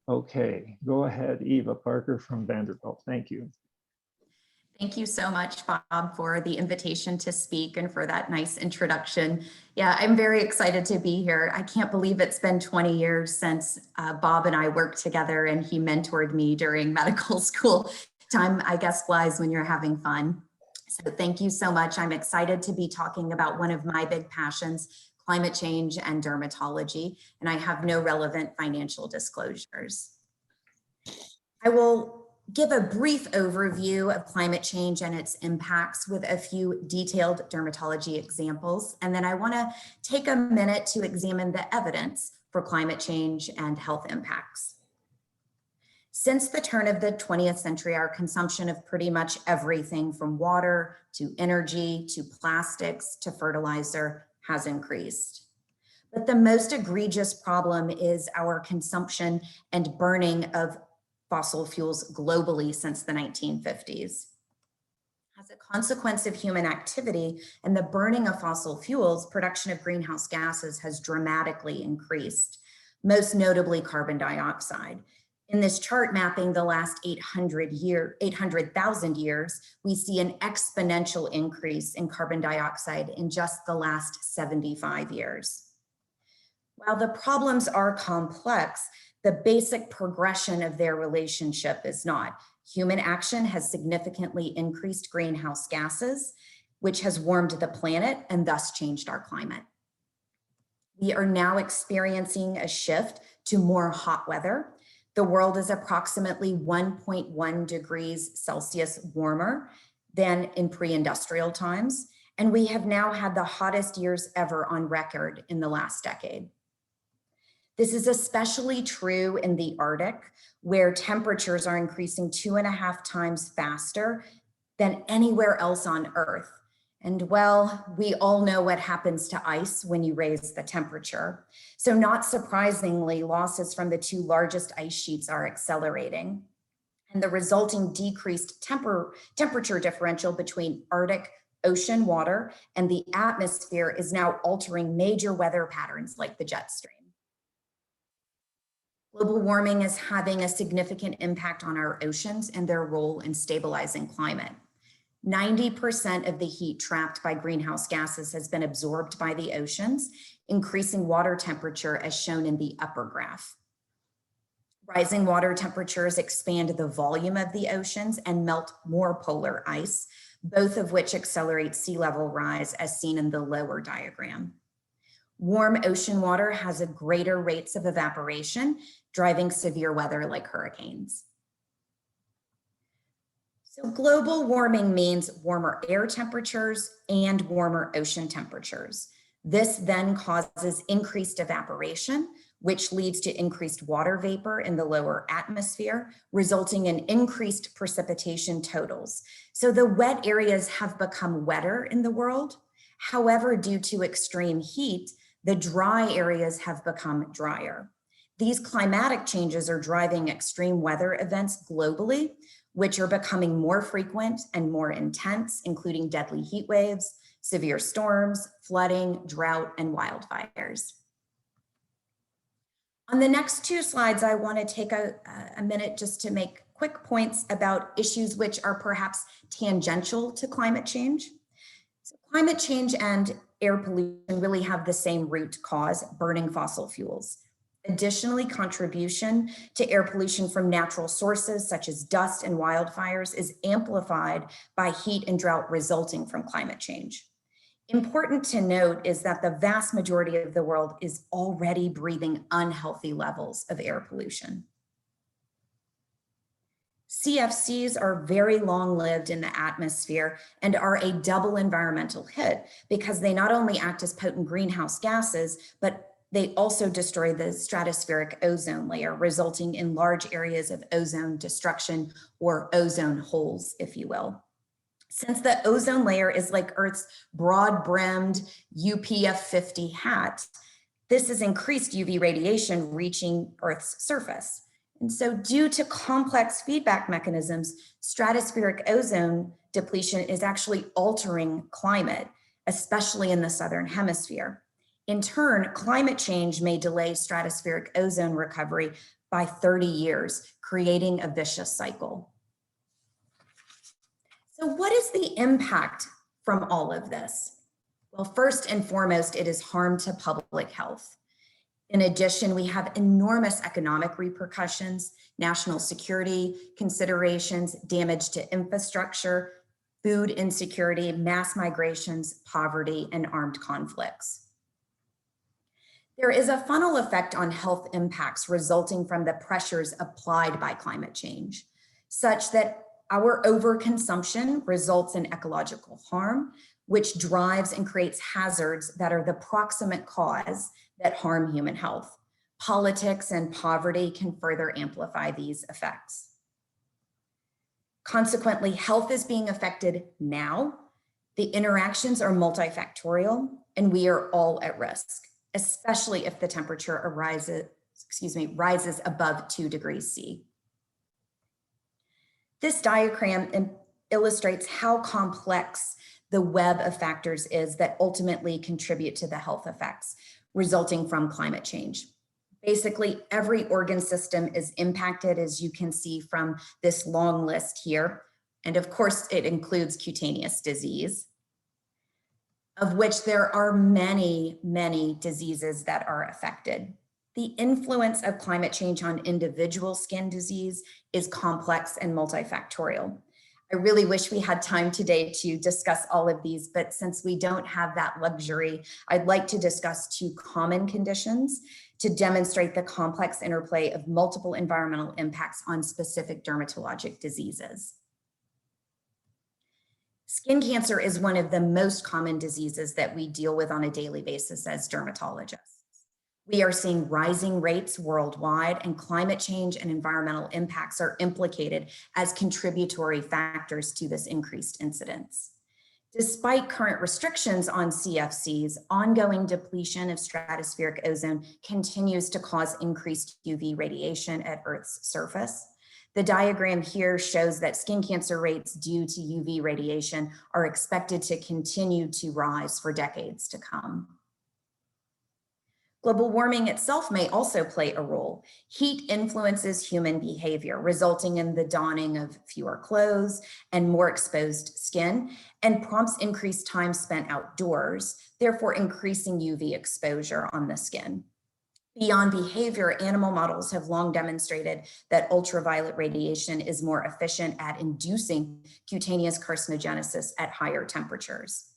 Okay, go ahead, Eva Parker from Vanderbilt. Thank you. Thank you so much, Bob, for the invitation to speak and for that nice introduction. Yeah, I'm very excited to be here. I can't believe it's been 20 years since Bob and I worked together and he mentored me during medical school. Time, I guess, flies when you're having fun. So thank you so much. I'm excited to be talking about one of my big passions, climate change and dermatology, and I have no relevant financial disclosures. I will give a brief overview of climate change and its impacts with a few detailed dermatology examples. And then I want to take a minute to examine the evidence for climate change and health impacts. Since the turn of the 20th century, our consumption of pretty much everything from water to energy to plastics to fertilizer has increased. But the most egregious problem is our consumption and burning of fossil fuels globally since the 1950s. As a consequence of human activity and the burning of fossil fuels, production of greenhouse gases has dramatically increased, most notably carbon dioxide. In this chart mapping the last 800,000 years, we see an exponential increase in carbon dioxide in just the last 75 years. While the problems are complex, the basic progression of their relationship is not. Human action has significantly increased greenhouse gases, which has warmed the planet and thus changed our climate. We are now experiencing a shift to more hot weather. The world is approximately 1.1 degrees Celsius warmer than in pre-industrial times, and we have now had the hottest years ever on record in the last decade. This is especially true in the Arctic, where temperatures are increasing 2.5 times faster than anywhere else on Earth. And well, we all know what happens to ice when you raise the temperature. So not surprisingly, losses from the two largest ice sheets are accelerating. And the resulting decreased temperature differential between Arctic ocean water and the atmosphere is now altering major weather patterns like the jet stream. Global warming is having a significant impact on our oceans and their role in stabilizing climate. 90% of the heat trapped by greenhouse gases has been absorbed by the oceans, increasing water temperature as shown in the upper graph. Rising water temperatures expand the volume of the oceans and melt more polar ice, both of which accelerate sea level rise as seen in the lower diagram. Warm ocean water has a greater rates of evaporation, driving severe weather like hurricanes. So global warming means warmer air temperatures and warmer ocean temperatures. This then causes increased evaporation, which leads to increased water vapor in the lower atmosphere, resulting in increased precipitation totals. So the wet areas have become wetter in the world. However, due to extreme heat, the dry areas have become drier. These climatic changes are driving extreme weather events globally, which are becoming more frequent and more intense, including deadly heat waves, severe storms, flooding, drought, and wildfires. On the next two slides, I want to take a minute just to make quick points about issues which are perhaps tangential to climate change. So climate change and air pollution really have the same root cause, burning fossil fuels. Additionally, contribution to air pollution from natural sources such as dust and wildfires is amplified by heat and drought resulting from climate change. Important to note is that the vast majority of the world is already breathing unhealthy levels of air pollution. CFCs are very long-lived in the atmosphere and are a double environmental hit because they not only act as potent greenhouse gases, but they also destroy the stratospheric ozone layer, resulting in large areas of ozone destruction or ozone holes, if you will. Since the ozone layer is like Earth's broad-brimmed UPF 50 hat, this has increased UV radiation reaching Earth's surface. And so due to complex feedback mechanisms, stratospheric ozone depletion is actually altering climate, especially in the southern hemisphere. In turn, climate change may delay stratospheric ozone recovery by 30 years, creating a vicious cycle. So what is the impact from all of this? Well, first and foremost, it is harm to public health. In addition, we have enormous economic repercussions, national security considerations, damage to infrastructure, food insecurity, mass migrations, poverty, and armed conflicts. There is a funnel effect on health impacts resulting from the pressures applied by climate change, such that our overconsumption results in ecological harm, which drives and creates hazards that are the proximate cause that harm human health. Politics and poverty can further amplify these effects. Consequently, health is being affected now. The interactions are multifactorial, and we are all at risk, especially if the temperature rises above 2 degrees C. This diagram illustrates how complex the web of factors is that ultimately contribute to the health effects resulting from climate change. Basically, every organ system is impacted, as you can see from this long list here. And of course, it includes cutaneous disease, of which there are many, many diseases that are affected. The influence of climate change on individual skin disease is complex and multifactorial. I really wish we had time today to discuss all of these, but since we don't have that luxury, I'd like to discuss 2 common conditions to demonstrate the complex interplay of multiple environmental impacts on specific dermatologic diseases. Skin cancer is one of the most common diseases that we deal with on a daily basis as dermatologists. We are seeing rising rates worldwide, and climate change and environmental impacts are implicated as contributory factors to this increased incidence. Despite current restrictions on CFCs, ongoing depletion of stratospheric ozone continues to cause increased UV radiation at Earth's surface. The diagram here shows that skin cancer rates due to UV radiation are expected to continue to rise for decades to come. Global warming itself may also play a role. Heat influences human behavior, resulting in the donning of fewer clothes and more exposed skin, and prompts increased time spent outdoors, therefore increasing UV exposure on the skin. Beyond behavior, animal models have long demonstrated that ultraviolet radiation is more efficient at inducing cutaneous carcinogenesis at higher temperatures.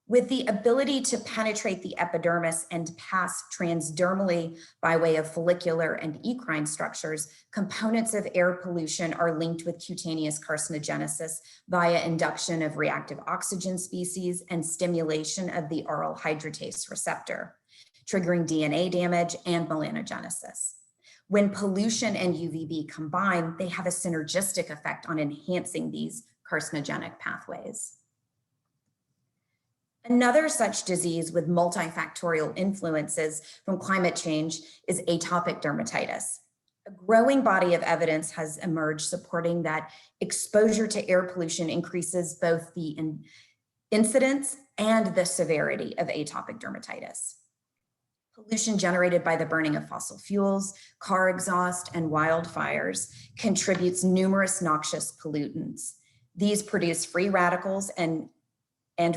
With the ability to penetrate the epidermis and pass transdermally by way of follicular and eccrine structures, components of air pollution are linked with cutaneous carcinogenesis via induction of reactive oxygen species and stimulation of the aryl hydratase receptor, triggering DNA damage and melanogenesis. When pollution and UVB combine, they have a synergistic effect on enhancing these carcinogenic pathways. Another such disease with multifactorial influences from climate change is atopic dermatitis. A growing body of evidence has emerged supporting that exposure to air pollution increases both the incidence and the severity of atopic dermatitis. Pollution generated by the burning of fossil fuels, car exhaust, and wildfires contributes numerous noxious pollutants. These produce free radicals and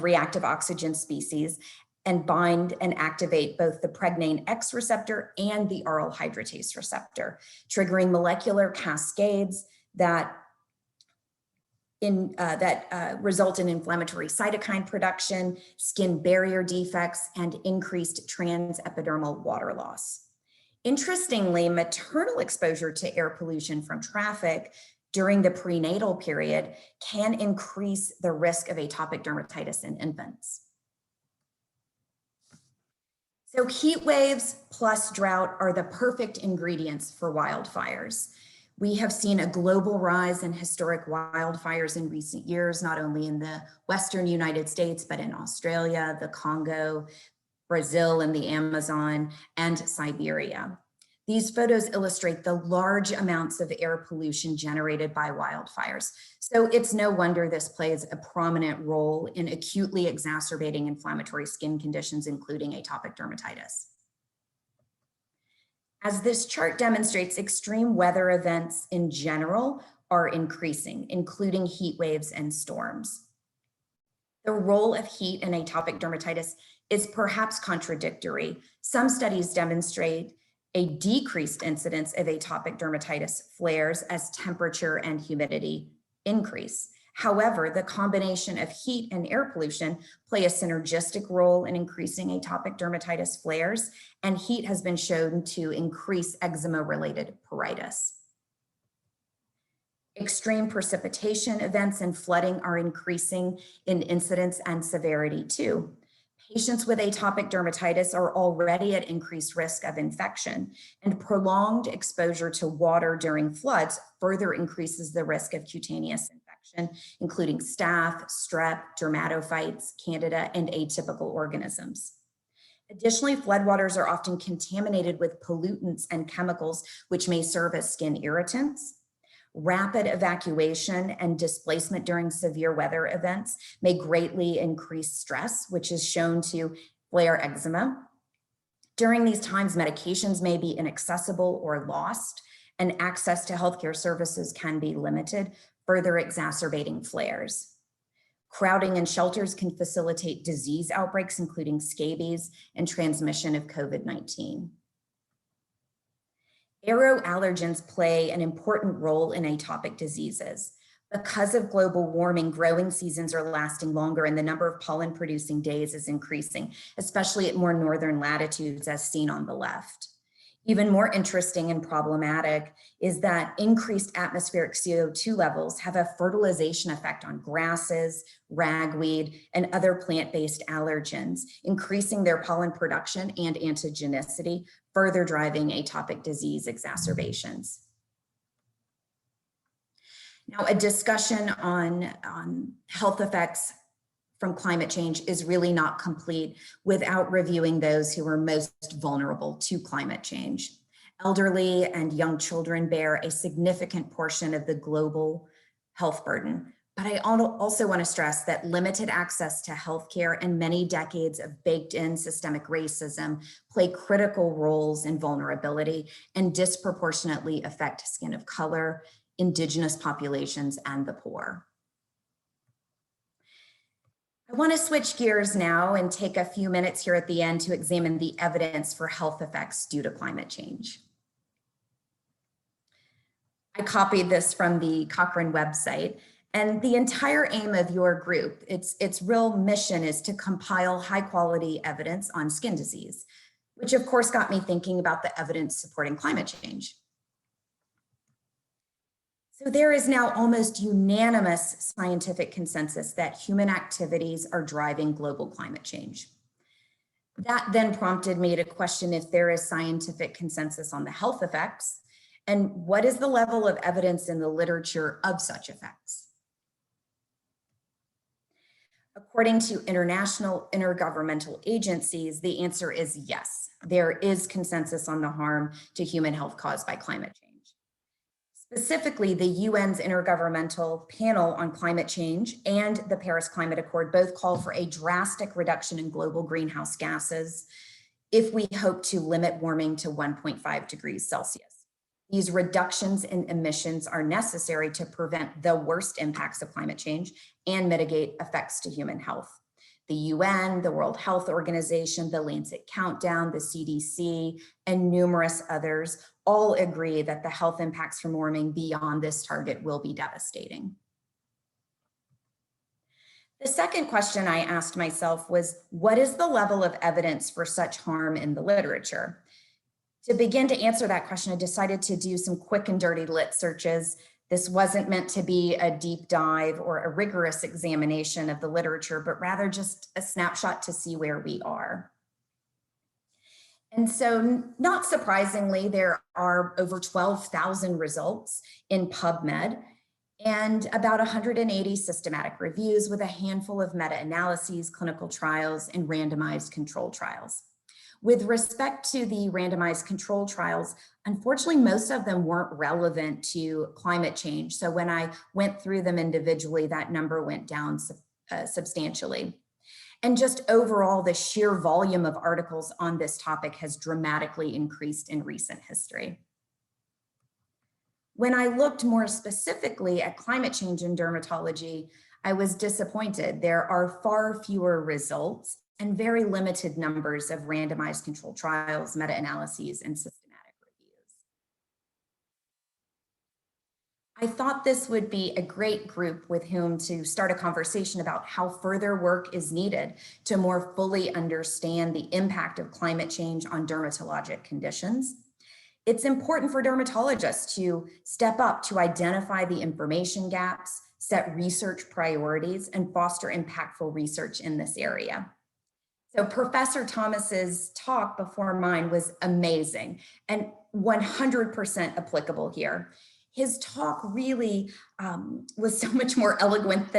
reactive oxygen species and bind and activate both the pregnane X receptor and the aryl hydratase receptor, triggering molecular cascades that result in inflammatory cytokine production, skin barrier defects, and increased transepidermal water loss. Interestingly, maternal exposure to air pollution from traffic during the prenatal period can increase the risk of atopic dermatitis in infants. So heat waves plus drought are the perfect ingredients for wildfires. We have seen a global rise in historic wildfires in recent years, not only in the Western United States, but in Australia, the Congo, Brazil, and the Amazon, and Siberia. These photos illustrate the large amounts of air pollution generated by wildfires. So it's no wonder this plays a prominent role in acutely exacerbating inflammatory skin conditions, including atopic dermatitis. As this chart demonstrates, extreme weather events in general are increasing, including heat waves and storms. The role of heat in atopic dermatitis is perhaps contradictory. Some studies demonstrate a decreased incidence of atopic dermatitis flares as temperature and humidity increase. However, the combination of heat and air pollution play a synergistic role in increasing atopic dermatitis flares, and heat has been shown to increase eczema-related pruritus. Extreme precipitation events and flooding are increasing in incidence and severity too. Patients with atopic dermatitis are already at increased risk of infection, and prolonged exposure to water during floods further increases the risk of cutaneous infection, including staph, strep, dermatophytes, candida, and atypical organisms. Additionally, floodwaters are often contaminated with pollutants and chemicals, which may serve as skin irritants. Rapid evacuation and displacement during severe weather events may greatly increase stress, which is shown to flare eczema. During these times, medications may be inaccessible or lost, and access to healthcare services can be limited, further exacerbating flares. Crowding in shelters can facilitate disease outbreaks, including scabies and transmission of COVID-19. Aeroallergens play an important role in atopic diseases. Because of global warming, growing seasons are lasting longer and the number of pollen-producing days is increasing, especially at more northern latitudes, as seen on the left. Even more interesting and problematic is that increased atmospheric CO2 levels have a fertilization effect on grasses, ragweed, and other plant-based allergens, increasing their pollen production and antigenicity, further driving atopic disease exacerbations. Now, a discussion on health effects from climate change is really not complete without reviewing those who are most vulnerable to climate change. Elderly and young children bear a significant portion of the global health burden. But I also want to stress that limited access to healthcare and many decades of baked-in systemic racism play critical roles in vulnerability and disproportionately affect skin of color, indigenous populations, and the poor. I want to switch gears now and take a few minutes here at the end to examine the evidence for health effects due to climate change. I copied this from the Cochrane website, and the entire aim of your group, its real mission is to compile high quality evidence on skin disease, which of course got me thinking about the evidence supporting climate change. So there is now almost unanimous scientific consensus that human activities are driving global climate change. That then prompted me to question if there is scientific consensus on the health effects, and what is the level of evidence in the literature of such effects? According to international intergovernmental agencies, the answer is yes. There is consensus on the harm to human health caused by climate change. Specifically, the UN's Intergovernmental Panel on Climate Change and the Paris Climate Accord both call for a drastic reduction in global greenhouse gases if we hope to limit warming to 1.5 degrees Celsius. These reductions in emissions are necessary to prevent the worst impacts of climate change and mitigate effects to human health. The UN, the World Health Organization, the Lancet Countdown, the CDC, and numerous others all agree that the health impacts from warming beyond this target will be devastating. The second question I asked myself was, what is the level of evidence for such harm in the literature? To begin to answer that question, I decided to do some quick and dirty lit searches. This wasn't meant to be a deep dive or a rigorous examination of the literature, but rather just a snapshot to see where we are. And so, not surprisingly, there are over 12,000 results in PubMed and about 180 systematic reviews with a handful of meta-analyses, clinical trials, and randomized control trials. With respect to the randomized control trials, unfortunately, most of them weren't relevant to climate change. So when I went through them individually, that number went down substantially. And just overall, the sheer volume of articles on this topic has dramatically increased in recent history. When I looked more specifically at climate change in dermatology, I was disappointed. There are far fewer results and very limited numbers of randomized controlled trials, meta-analyses, and systematic reviews. I thought this would be a great group with whom to start a conversation about how further work is needed to more fully understand the impact of climate change on dermatologic conditions. It's important for dermatologists to step up to identify the information gaps, set research priorities, and foster impactful research in this area. So Professor Thomas's talk before mine was amazing and 100% applicable here. His talk really was so much more eloquent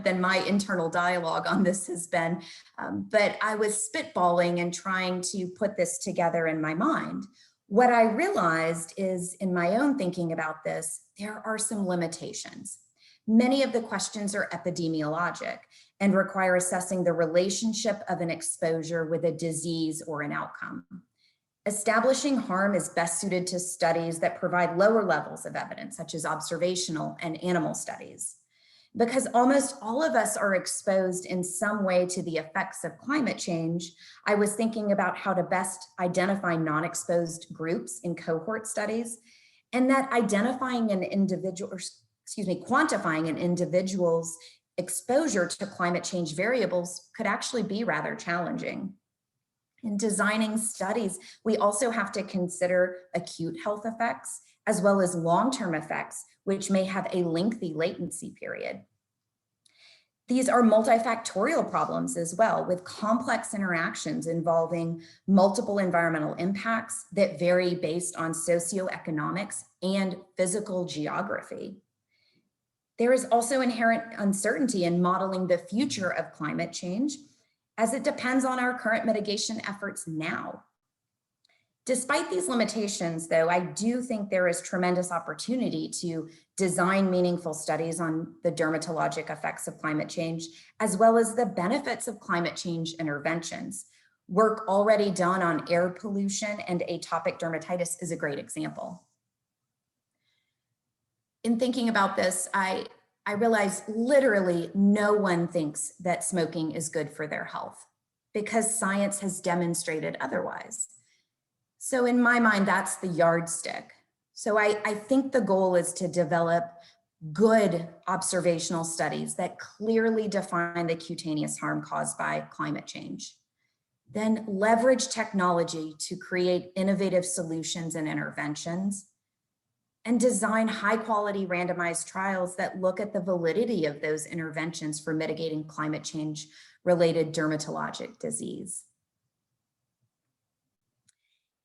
than my internal dialogue on this has been, but I was spitballing and trying to put this together in my mind. What I realized is, in my own thinking about this, there are some limitations. Many of the questions are epidemiologic and require assessing the relationship of an exposure with a disease or an outcome. Establishing harm is best suited to studies that provide lower levels of evidence, such as observational and animal studies. Because almost all of us are exposed in some way to the effects of climate change, I was thinking about how to best identify non-exposed groups in cohort studies, and that identifying an individual, quantifying an individual's exposure to climate change variables could actually be rather challenging. In designing studies, we also have to consider acute health effects as well as long-term effects, which may have a lengthy latency period. These are multifactorial problems as well, with complex interactions involving multiple environmental impacts that vary based on socioeconomics and physical geography. There is also inherent uncertainty in modeling the future of climate change, as it depends on our current mitigation efforts now. Despite these limitations, though, I do think there is tremendous opportunity to design meaningful studies on the dermatologic effects of climate change, as well as the benefits of climate change interventions. Work already done on air pollution and atopic dermatitis is a great example. In thinking about this, I realize literally no one thinks that smoking is good for their health because science has demonstrated otherwise. So in my mind, that's the yardstick. So I think the goal is to develop good observational studies that clearly define the cutaneous harm caused by climate change. Then leverage technology to create innovative solutions and interventions, and design high-quality randomized trials that look at the validity of those interventions for mitigating climate change-related dermatologic disease.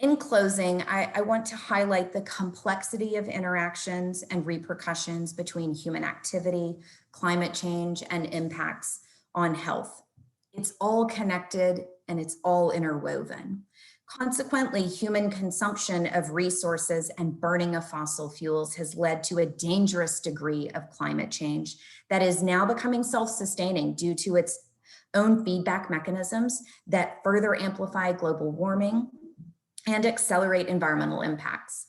In closing, I want to highlight the complexity of interactions and repercussions between human activity, climate change, and impacts on health. It's all connected and it's all interwoven. Consequently, human consumption of resources and burning of fossil fuels has led to a dangerous degree of climate change that is now becoming self-sustaining due to its own feedback mechanisms that further amplify global warming and accelerate environmental impacts.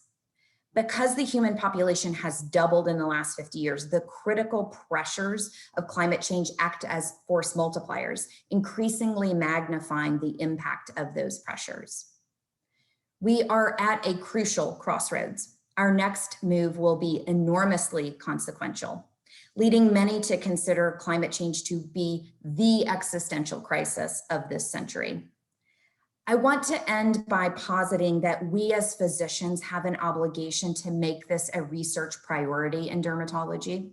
Because the human population has doubled in the last 50 years, the critical pressures of climate change act as force multipliers, increasingly magnifying the impact of those pressures. We are at a crucial crossroads. Our next move will be enormously consequential, leading many to consider climate change to be the existential crisis of this century. I want to end by positing that we as physicians have an obligation to make this a research priority in dermatology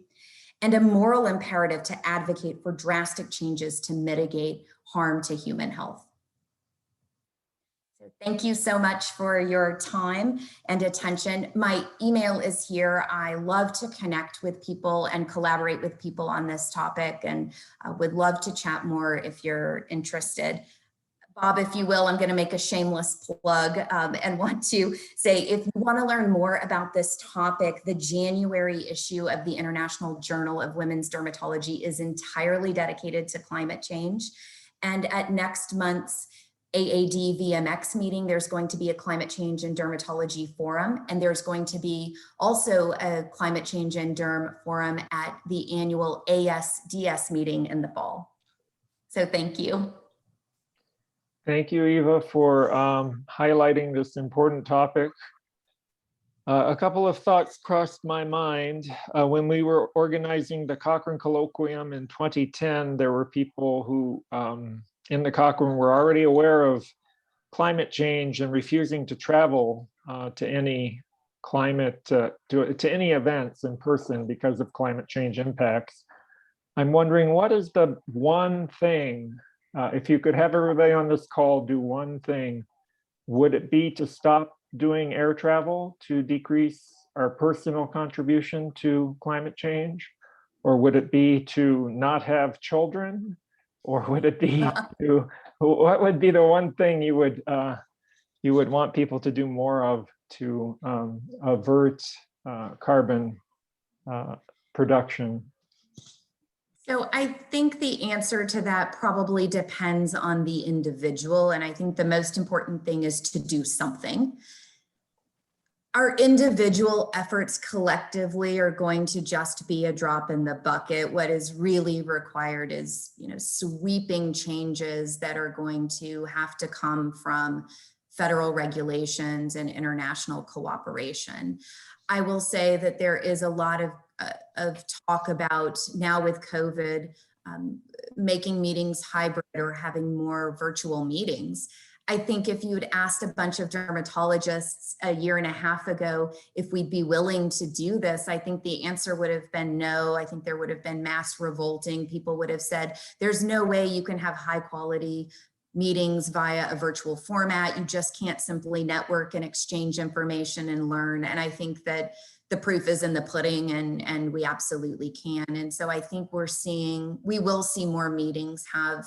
and a moral imperative to advocate for drastic changes to mitigate harm to human health. So thank you so much for your time and attention. My email is here. I love to connect with people and collaborate with people on this topic, and would love to chat more if you're interested. Bob, if you will, I'm going to make a shameless plug and want to say, if you want to learn more about this topic, the January issue of the International Journal of Women's Dermatology is entirely dedicated to climate change. And at next month's AAD VMX meeting, there's going to be a climate change and dermatology forum, and there's going to be also a climate change and derm forum at the annual ASDS meeting in the fall. So thank you. Thank you, Eva, for highlighting this important topic. A couple of thoughts crossed my mind. When we were organizing the Cochrane Colloquium in 2010, there were people who in the Cochrane were already aware of climate change and refusing to travel to any climate, to any events in person because of climate change impacts. I'm wondering, what is the one thing, if you could have everybody on this call do one thing, would it be to stop doing air travel to decrease our personal contribution to climate change? Or would it be to not have children? Or would it be to, what would be the one thing you would want people to do more of to avert carbon production? So I think the answer to that probably depends on the individual. And I think the most important thing is to do something. Our individual efforts collectively are going to just be a drop in the bucket. What is really required is, sweeping changes that are going to have to come from federal regulations and international cooperation. I will say that there is a lot of talk about now with COVID, making meetings hybrid or having more virtual meetings. I think if you'd asked a bunch of dermatologists a year and a half ago if we'd be willing to do this, I think the answer would have been no. I think there would have been mass revolting. People would have said, there's no way you can have high quality meetings via a virtual format. You just can't simply network and exchange information and learn. And I think that the proof is in the pudding, and we absolutely can. And so I think we will see more meetings have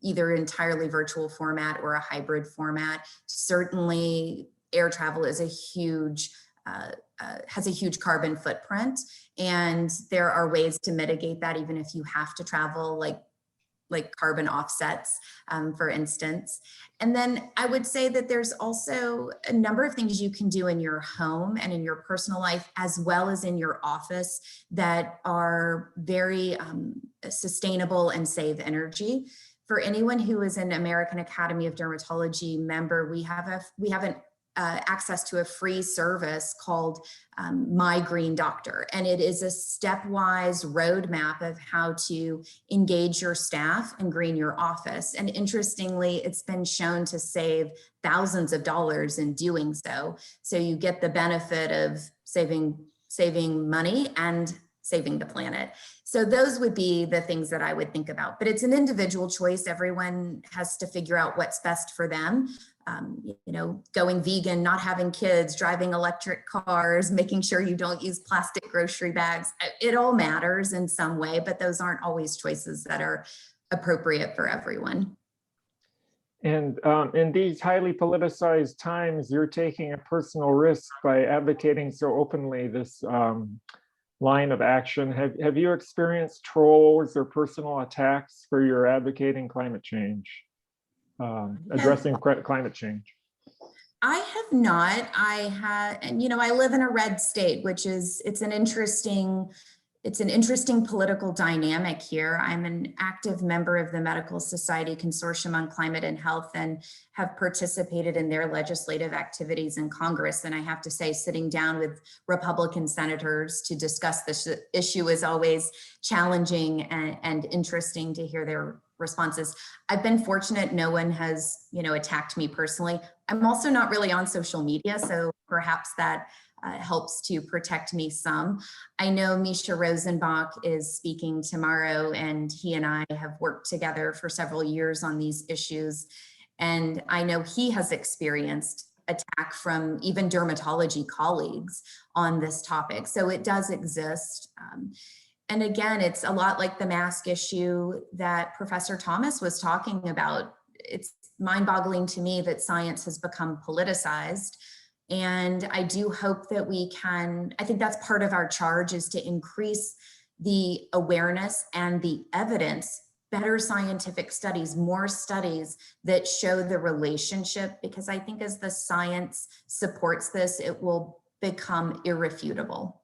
either entirely virtual format or a hybrid format. Certainly air travel is has a huge carbon footprint, and there are ways to mitigate that even if you have to travel, like carbon offsets, for instance. And then I would say that there's also a number of things you can do in your home and in your personal life, as well as in your office, that are very sustainable and save energy. For anyone who is an American Academy of Dermatology member, we have an access to a free service called My Green Doctor. And it is a stepwise roadmap of how to engage your staff and green your office. And interestingly, it's been shown to save thousands of dollars in doing so. So you get the benefit of saving money and saving the planet. So those would be the things that I would think about, but it's an individual choice. Everyone has to figure out what's best for them. Going vegan, not having kids, driving electric cars, making sure you don't use plastic grocery bags. It all matters in some way, but those aren't always choices that are appropriate for everyone. And in these highly politicized times, you're taking a personal risk by advocating so openly this line of action. Have you experienced trolls or personal attacks for your advocating climate change, addressing climate change? I have not. I live in a red state, which is, it's an interesting political dynamic here. I'm an active member of the Medical Society Consortium on Climate and Health and have participated in their legislative activities in Congress. And I have to say, sitting down with Republican senators to discuss this issue is always challenging and interesting to hear their responses. I've been fortunate. No one has, attacked me personally. I'm also not really on social media, so perhaps that helps to protect me some. I know Misha Rosenbach is speaking tomorrow, and he and I have worked together for several years on these issues. And I know he has experienced attack from even dermatology colleagues on this topic. So it does exist. And again, it's a lot like the mask issue that Professor Thomas was talking about. It's mind-boggling to me that science has become politicized. And I do hope that I think that's part of our charge, is to increase the awareness and the evidence better scientific studies, more studies that show the relationship, because I think as the science supports this, it will become irrefutable.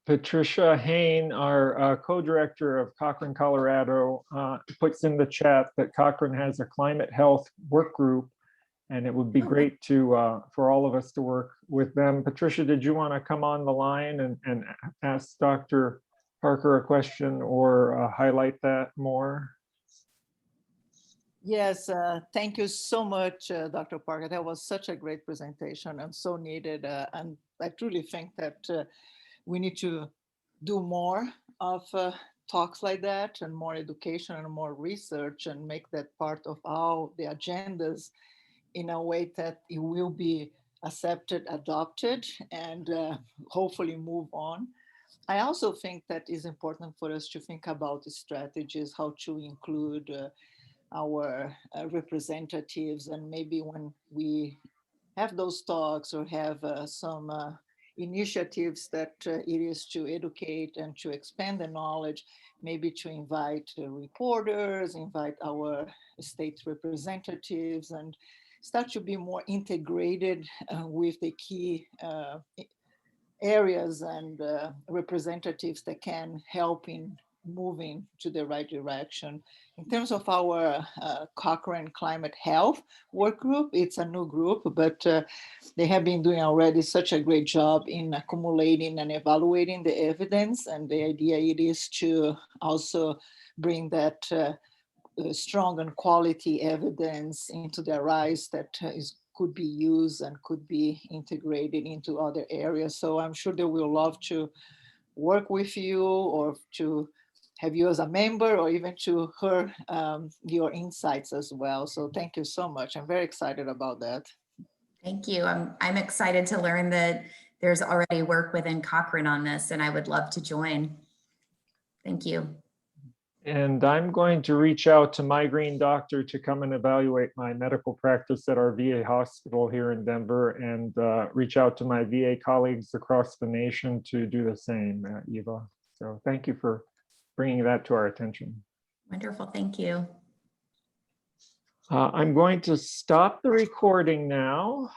Patricia Hain, our co-director of Cochrane, Colorado, puts in the chat that Cochrane has a climate health work group, and it would be great to for all of us to work with them. Patricia, did you want to come on the line and ask Dr. Parker a question or highlight that more? Yes, thank you so much, Dr. Parker. That was such a great presentation and so needed. And I truly think that we need to do more of talks like that, and more education and more research, and make that part of all the agendas in a way that it will be accepted, adopted, and hopefully move on. I also think that it's important for us to think about the strategies, how to include our representatives, and maybe when we have those talks or have some initiatives that it is to educate and to expand the knowledge, maybe to invite reporters, invite our state representatives, and start to be more integrated with the key areas and representatives that can help in moving to the right direction. In terms of our Cochrane Climate Health work group, it's a new group, but they have been doing already such a great job in accumulating and evaluating the evidence. And the idea it is to also bring that strong and quality evidence into their eyes that could be used and could be integrated into other areas. So I'm sure they will love to work with you, or to have you as a member, or even to hear your insights as well. So thank you so much. I'm very excited about that. Thank you. I'm excited to learn that there's already work within Cochrane on this, and I would love to join. Thank you. And I'm going to reach out to my green doctor to come and evaluate my medical practice at our VA hospital here in Denver, and reach out to my VA colleagues across the nation to do the same, Eva. So thank you for bringing that to our attention. Wonderful. Thank you. I'm going to stop the recording now.